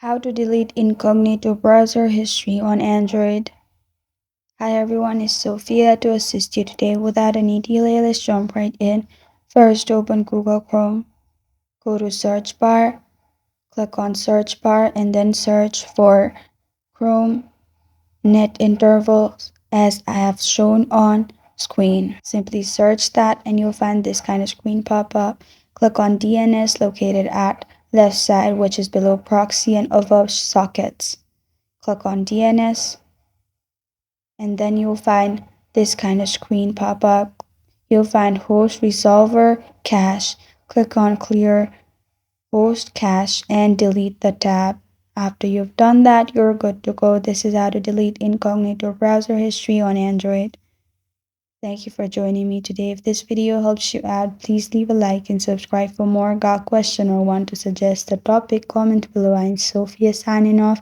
How to delete incognito browser history on Android. Hi everyone, it's Sophia to assist you today. Without any delay, let's jump right in. First, open Google Chrome. Go to search bar, click on search bar, and then search for Chrome net intervals as I have shown on screen. Simply search that and you'll find this kind of screen pop up. Click on DNS located at left side, which is below proxy and above sockets. Click on DNS and then you'll find this kind of screen pop up. You'll find host resolver cache. Click on clear host cache and delete the tab. After you've done that, you're good to go. This is how to delete incognito browser history on Android. Thank you for joining me today. If this video helps you out, please leave a like and subscribe for more. Got a question or want to suggest a topic? Comment below. I'm Sophia signing off.